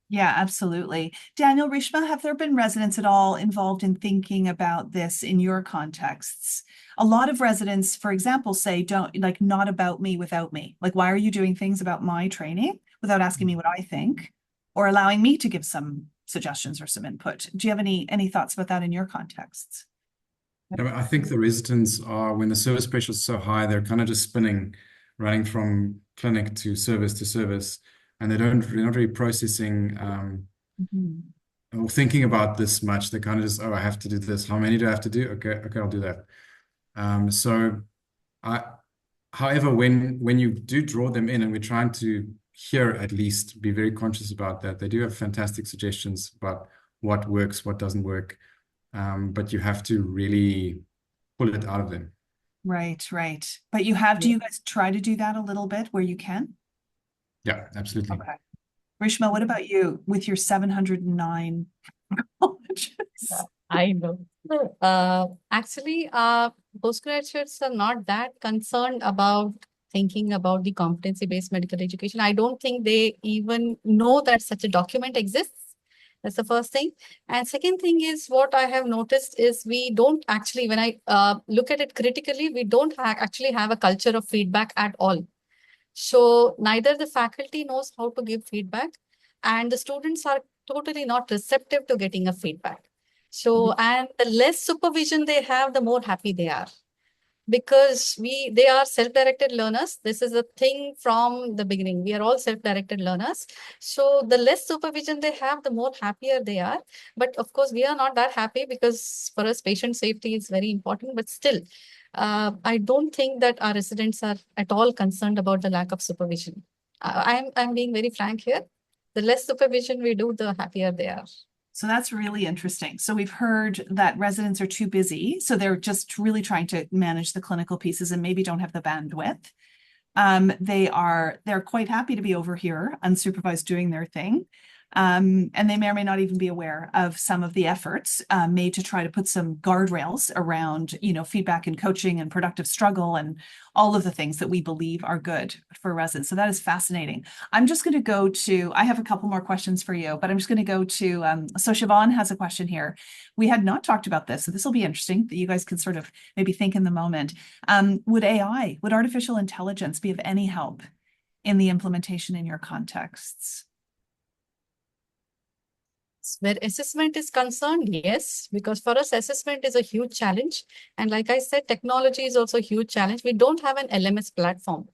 Yeah, absolutely. Daniel, Rishma, have there been residents at all involved in thinking about this in your contexts? A lot of residents, for example, say, not about me without me. Like, why are you doing things about my training without asking me what I think or allowing me to give some suggestions or some input? Do you have any thoughts about that in your contexts? I think the residents are, when the service pressure is so high, they're kind of just spinning, running from clinic to service, and they're not really processing or thinking about this much. They kind of just, oh, I have to do this. How many do I have to do? Okay, I'll do that. So I, however, when you do draw them in, and we're trying to here at least be very conscious about that, they do have fantastic suggestions about what works, what doesn't work, but you have to really pull it out of them. Right, right. But do you guys try to do that a little bit where you can? Yeah, absolutely. Okay. Rishma, what about you with your 709 colleges? I know. Actually, postgraduates are not that concerned about thinking about the competency-based medical education. I don't think they even know that such a document exists. That's the first thing. And second thing is, what I have noticed is we don't actually, when I look at it critically, we don't actually have a culture of feedback at all. So neither the faculty knows how to give feedback, and the students are totally not receptive to getting a feedback. So, and the less supervision they have, the more happy they are. Because they are self-directed learners. This is a thing from the beginning. We are all self-directed learners. So the less supervision they have, the more happier they are. But of course, we are not that happy, because for us, patient safety is very important. But still, I don't think that our residents are at all concerned about the lack of supervision. I'm being very frank here. The less supervision we do, the happier they are. So that's really interesting. So we've heard that residents are too busy, so they're just really trying to manage the clinical pieces and maybe don't have the bandwidth. They're quite happy to be over here unsupervised doing their thing. And they may or may not even be aware of some of the efforts made to try to put some guardrails around, feedback and coaching and productive struggle and all of the things that we believe are good for residents. So that is fascinating. I'm just going to I have a couple more questions for you, but I'm just going to go to, so Siobhan has a question here. We had not talked about this, so this will be interesting that you guys can sort of maybe think in the moment. Would artificial intelligence be of any help in the implementation in your contexts? Where assessment is concerned, yes, because for us, assessment is a huge challenge. And like I said, technology is also a huge challenge. We don't have an LMS platform.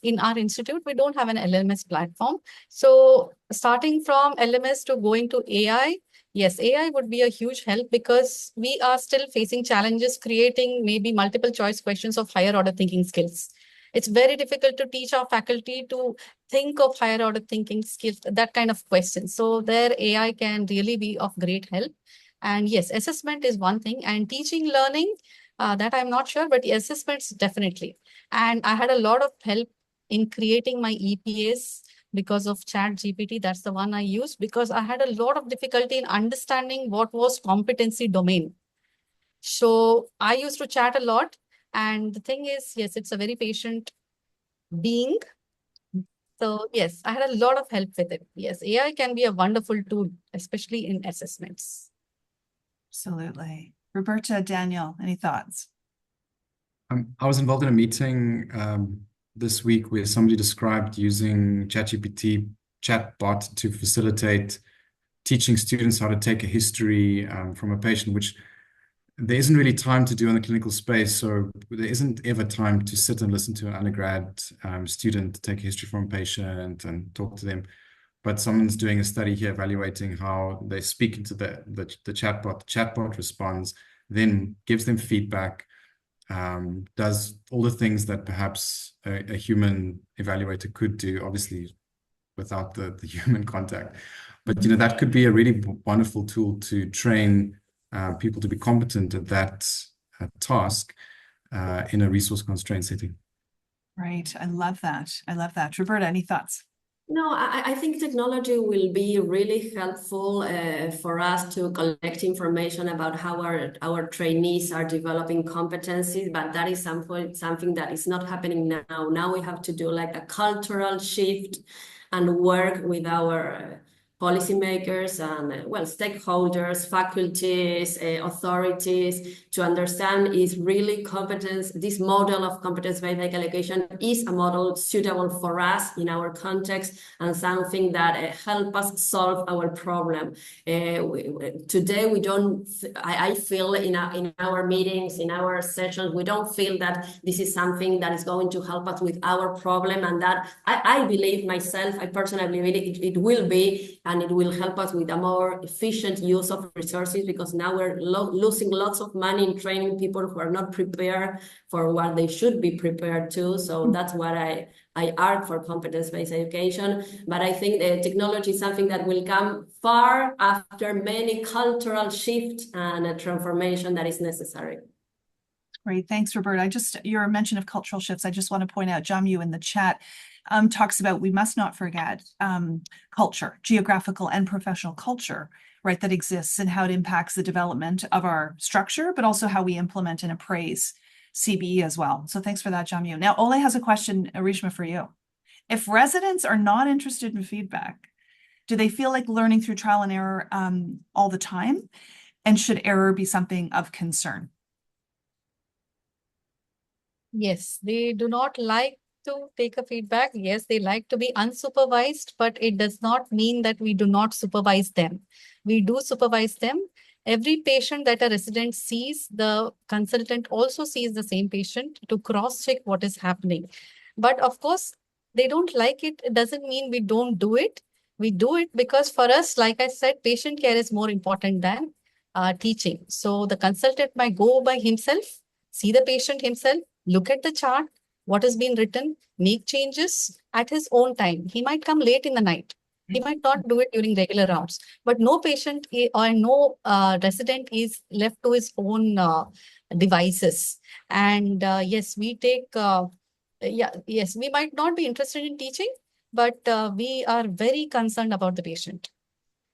In our institute, we don't have an LMS platform. So starting from LMS to going to AI, yes, AI would be a huge help, because we are still facing challenges creating maybe multiple choice questions of higher order thinking skills. It's very difficult to teach our faculty to think of higher order thinking skills, that kind of question. So there AI can really be of great help. And yes, assessment is one thing, and teaching learning, that I'm not sure, but assessments definitely. And I had a lot of help in creating my EPAs because of ChatGPT. That's the one I used, because I had a lot of difficulty in understanding what was competency domain. So I used to chat a lot. And the thing is, yes, it's a very patient being. So yes, I had a lot of help with it. Yes, AI can be a wonderful tool, especially in assessments. Absolutely. Roberta, Daniel, any thoughts? I was involved in a meeting this week where somebody described using ChatGPT chatbot to facilitate teaching students how to take a history from a patient, which there isn't really time to do in the clinical space. So there isn't ever time to sit and listen to an undergrad student take a history from a patient and talk to them. But someone's doing a study here evaluating how they speak into the chatbot. The chatbot responds, then gives them feedback, does all the things that perhaps a human evaluator could do, obviously without the human contact. But that could be a really wonderful tool to train people to be competent at that task in a resource constrained setting. Right. I love that. I love that. Roberta, any thoughts? No, I think technology will be really helpful for us to collect information about how our trainees are developing competencies, but that is something that is not happening now. Now we have to do like a cultural shift and work with our policymakers and stakeholders, faculties, authorities to understand is really competence. This model of competence-based medical education is a model suitable for us in our context and something that help us solve our problem. Today, we don't. I feel in our meetings, in our sessions, we don't feel that this is something that is going to help us with our problem, and that I believe myself, I personally believe it will be and it will help us with a more efficient use of resources, because now we're losing lots of money in training people who are not prepared for what they should be prepared to. So that's what I argue for competence-based education. But I think the technology is something that will come far after many cultural shifts and a transformation that is necessary. Great. Thanks, Roberta. Your mention of cultural shifts, I just want to point out, Jamu in the chat talks about we must not forget culture, geographical and professional culture, right, that exists and how it impacts the development of our structure, but also how we implement and appraise CBE as well. So thanks for that, Jamu. Now, Ole has a question, Rishma, for you. If residents are not interested in feedback, do they feel like learning through trial and error all the time? And should error be something of concern? Yes, they do not like to take a feedback. Yes, they like to be unsupervised, but it does not mean that we do not supervise them. We do supervise them. Every patient that a resident sees, the consultant also sees the same patient to cross-check what is happening. But of course, they don't like it. It doesn't mean we don't do it. We do it because for us, like I said, patient care is more important than teaching. So the consultant might go by himself, see the patient himself, look at the chart, what has been written, make changes at his own time. He might come late in the night. He might not do it during regular rounds, but no patient or no resident is left to his own devices. And yes, we take, yes, we might not be interested in teaching, but we are very concerned about the patient.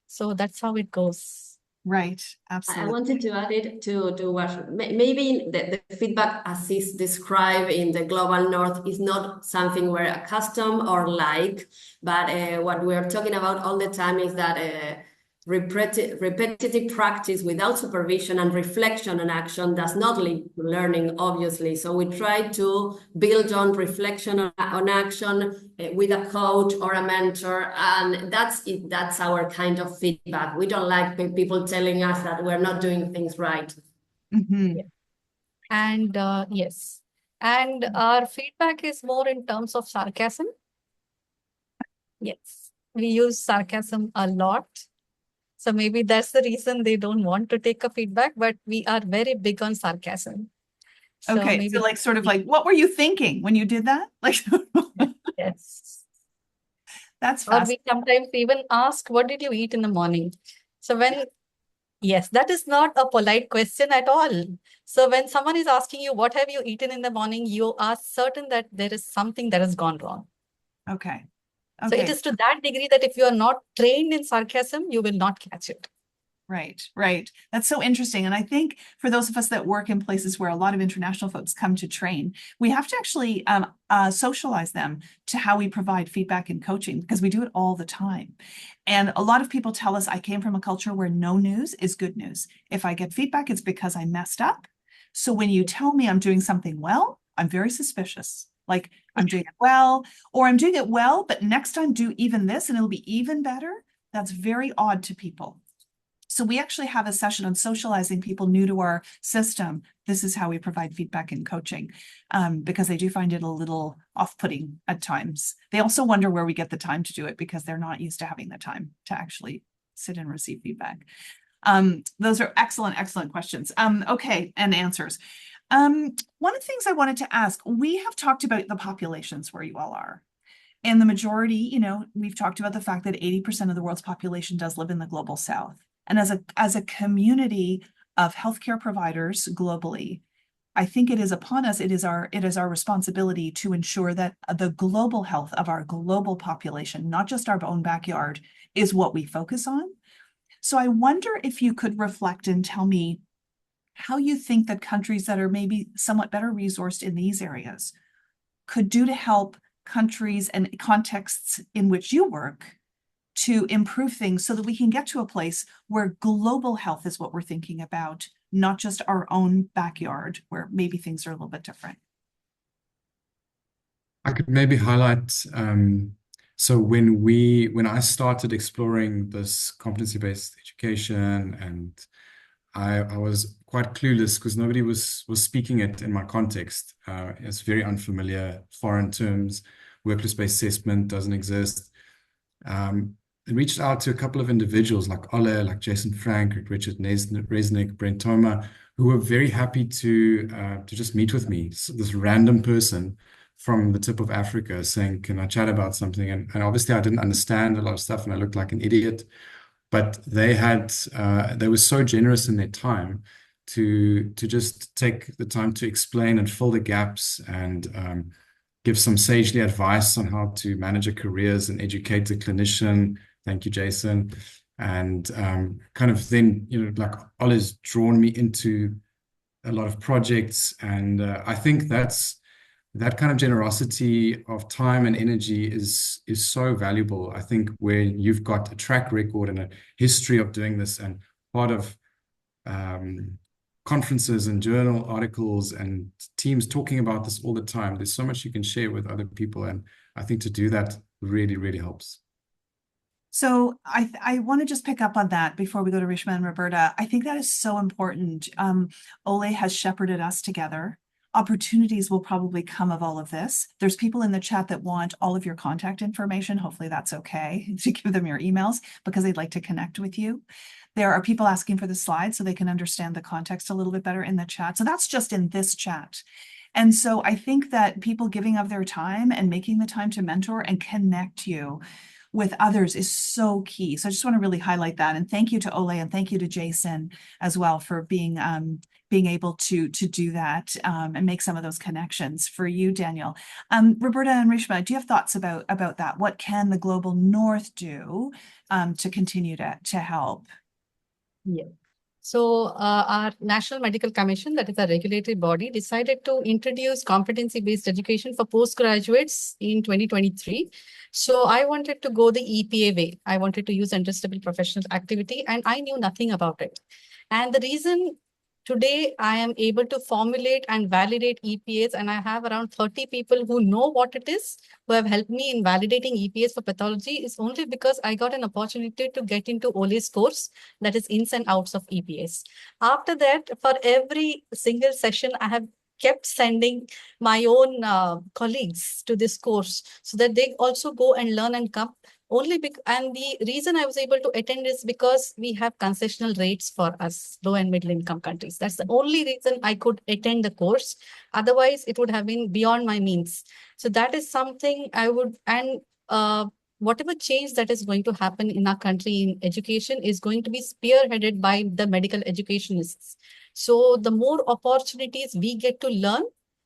So that's how it goes. Right, absolutely. I wanted to add it to what maybe the feedback as is described in the global north is not something we're accustomed or like, but what we're talking about all the time is that repetitive practice without supervision and reflection and action does not lead to learning, obviously. So we try to build on reflection on action with a coach or a mentor, and that's it. That's our kind of feedback. We don't like people telling us that we're not doing things right. Mm-hmm. Yeah. And yes, and our feedback is more in terms of sarcasm. Yes, we use sarcasm a lot. So maybe that's the reason they don't want to take a feedback, but we are very big on sarcasm. So Okay, maybe so like sort of like, what were you thinking when you did that? Like, yes. That's Or fascinating. we sometimes even ask, what did you eat in the morning? So when, yes, that is not a polite question at all. So when someone is asking you, what have you eaten in the morning? You are certain that there is something that has gone wrong. Okay. So it is to that degree that if you are not trained in sarcasm, you will not catch it. Right, right. That's so interesting. And I think for those of us that work in places where a lot of international folks come to train, we have to actually socialize them to how we provide feedback and coaching, because we do it all the time. And a lot of people tell us, I came from a culture where no news is good news. If I get feedback, it's because I messed up. So when you tell me I'm doing something well, I'm very suspicious. Like I'm doing it well, or I'm doing it well, but next time do even this and it'll be even better. That's very odd to people. So we actually have a session on socializing people new to our system. This is how we provide feedback and coaching, because they do find it a little off-putting at times. They also wonder where we get the time to do it because they're not used to having the time to actually sit and receive feedback. Those are excellent, excellent questions. Okay, and answers. One of the things I wanted to ask, we have talked about the populations where you all are. And the majority, you know, we've talked about the fact that 80% of the world's population does live in the global south. And as a community of healthcare providers globally, I think it is upon us, it is our responsibility to ensure that the global health of our global population, not just our own backyard, is what we focus on. So I wonder if you could reflect and tell me how you think that countries that are maybe somewhat better resourced in these areas could do to help countries and contexts in which you work to improve things so that we can get to a place where global health is what we're thinking about, not just our own backyard, where maybe things are a little bit different. I could maybe highlight, so when I started exploring this competency-based education, and I was quite clueless because nobody was speaking it in my context. It's very unfamiliar, foreign terms. Workplace-based assessment doesn't exist. reached out to a couple of individuals like Ole, like Jason Frank, Richard Resnick, Brent Thoma, who were very happy to just meet with me. So this random person from the tip of Africa saying, "Can I chat about something?" And obviously I didn't understand a lot of stuff and I looked like an idiot, but they were so generous in their time to just take the time to explain and fill the gaps and give some sagely advice on how to manage a careers and educate the clinician. Thank you, Jason. And kind of then, like Ollie's drawn me into a lot of projects. And I think that kind of generosity of time and energy is so valuable. I think where you've got a track record and a history of doing this and part of conferences and journal articles and teams talking about this all the time, there's so much you can share with other people. And I think to do that really, really helps. So I want to just pick up on that before we go to Rishma and Roberta. I think that is so important. Ole has shepherded us together. Opportunities will probably come of all of this. There's people in the chat that want all of your contact information. Hopefully that's okay to give them your emails because they'd like to connect with you. There are people asking for the slides so they can understand the context a little bit better in the chat. So that's just in this chat. And so I think that people giving of their time and making the time to mentor and connect you with others is so key. So I just want to really highlight that. And thank you to Ole and thank you to Jason as well for being able to do that and make some of those connections for you, Daniel. Roberta and Rishma, do you have thoughts about that? What can the Global North do to continue to help? Yeah. So our National Medical Commission, that is a regulatory body, decided to introduce competency-based education for postgraduates in 2023. So I wanted to go the EPA way. I wanted to use understandable professional activity, and I knew nothing about it. And the reason today I am able to formulate and validate EPAs, and I have around 30 people who know what it is, who have helped me in validating EPAs for pathology, is only because I got an opportunity to get into Ole's course, that is ins and outs of EPAs. After that, for every single session, I have kept sending my own colleagues to this course so that they also go and learn and come. And the reason I was able to attend is because we have concessional rates for us low and middle income countries. That's the only reason I could attend the course. Otherwise, it would have been beyond my means. So that is something I would, and whatever change that is going to happen in our country in education is going to be spearheaded by the medical educationists. So the more opportunities we get to learn,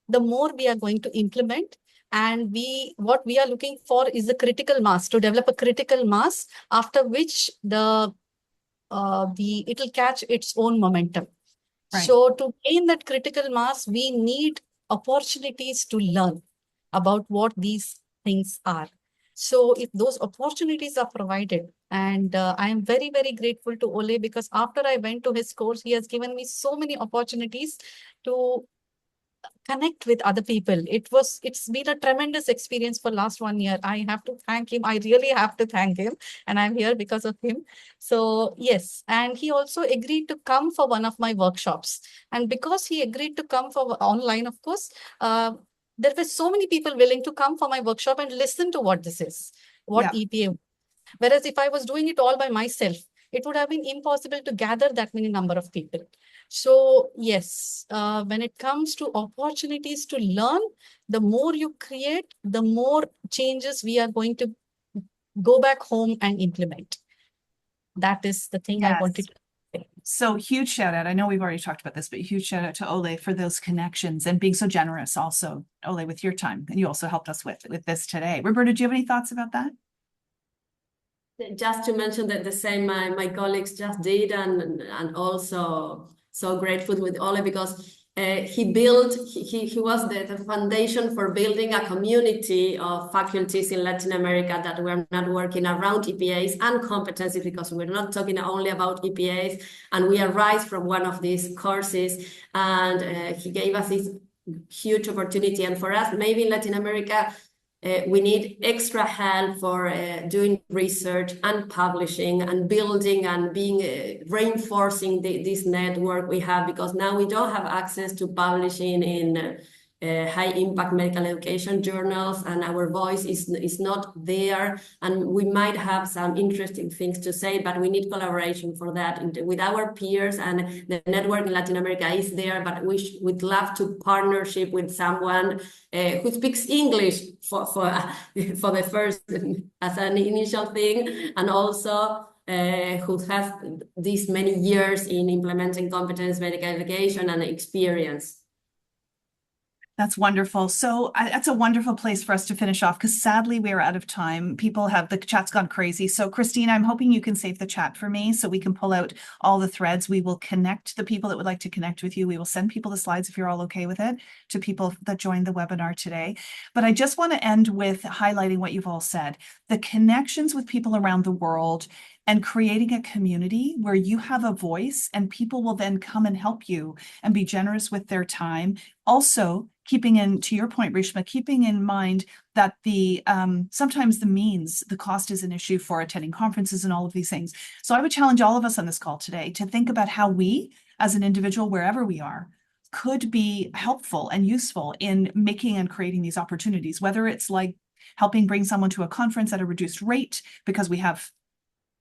the more we are going to implement. And what we are looking for is a critical mass, to develop a critical mass, after which it will catch its own momentum. Right. So to gain that critical mass, we need opportunities to learn about what these things are. So if those opportunities are provided, and I am very, very grateful to Ole, because after I went to his course, he has given me so many opportunities to connect with other people. It's been a tremendous experience for last 1 year. I have to thank him. I really have to thank him. And I'm here because of him. So yes. And he also agreed to come for one of my workshops. And because he agreed to come for online, of course, there were so many people willing to come for my workshop and listen to what this is, what EPA. Whereas if I was doing it all by myself, it would have been impossible to gather that many number of people. So yes, when it comes to opportunities to learn, the more you create, the more changes we are going to go back home and implement. That is the thing I wanted to say. So huge shout out. I know we've already talked about this, but huge shout out to Ole for those connections and being so generous also, Ole, with your time. And you also helped us with this today. Roberta, do you have any thoughts about that? Just to mention that the same my colleagues just did, and also so grateful with Ole, because he was the foundation for building a community of faculties in Latin America that were not working around EPAs and competencies, because we're not talking only about EPAs, and we arise from one of these courses, and he gave us this huge opportunity. And for us, maybe in Latin America, we need extra help for doing research and publishing and building and reinforcing this network we have, because now we don't have access to publishing high impact medical education journals, and our voice is not there, and we might have some interesting things to say, but we need collaboration for that with our peers, and the network in Latin America is there, but we'd love to partnership with someone who speaks English for the first as an initial thing, and also who has these many years in implementing competence medical education and experience. That's wonderful. So that's a wonderful place for us to finish off, because sadly we are out of time. The chat's gone crazy. So Christina, I'm hoping you can save the chat for me so we can pull out all the threads. We will connect the people that would like to connect with you. We will send people the slides, if you're all okay with it, to people that joined the webinar today. But I just want to end with highlighting what you've all said. The connections with people around the world and creating a community where you have a voice and people will then come and help you and be generous with their time. Also, to your point, Rishma, keeping in mind that sometimes the cost is an issue for attending conferences and all of these things. So I would challenge all of us on this call today to think about how we, as an individual, wherever we are, could be helpful and useful in making and creating these opportunities, whether it's like helping bring someone to a conference at a reduced rate because we have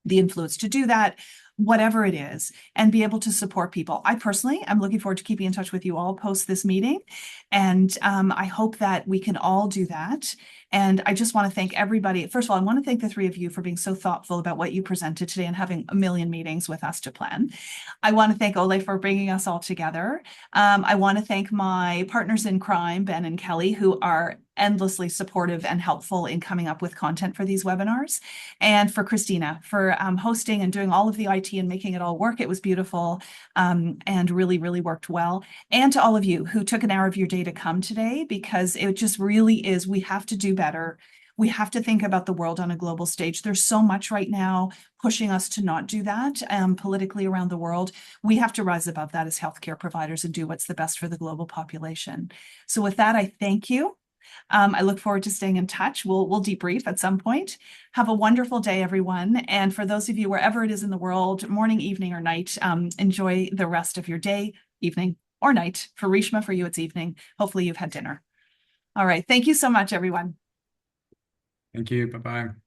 the influence to do that, whatever it is, and be able to support people. I personally am looking forward to keeping in touch with you all post this meeting. And I hope that we can all do that. And I just want to thank everybody. First of all, I want to thank the three of you for being so thoughtful about what you presented today and having a million meetings with us to plan. I want to thank Ole for bringing us all together. I want to thank my partners in crime, Ben and Kelly, who are endlessly supportive and helpful in coming up with content for these webinars. And for Christina for hosting and doing all of the IT and making it all work. It was beautiful and really, really worked well. And to all of you who took an hour of your day to come today, because it just really is, we have to do better. We have to think about the world on a global stage. There's so much right now pushing us to not do that politically around the world. We have to rise above that as healthcare providers and do what's the best for the global population. So with that, I thank you. I look forward to staying in touch. We'll debrief at some point. Have a wonderful day, everyone. And for those of you, wherever it is in the world, morning, evening, or night, enjoy the rest of your day, evening, or night. For Rishma, for you, it's evening. Hopefully you've had dinner. All right. Thank you so much, everyone. Thank you. Bye-bye.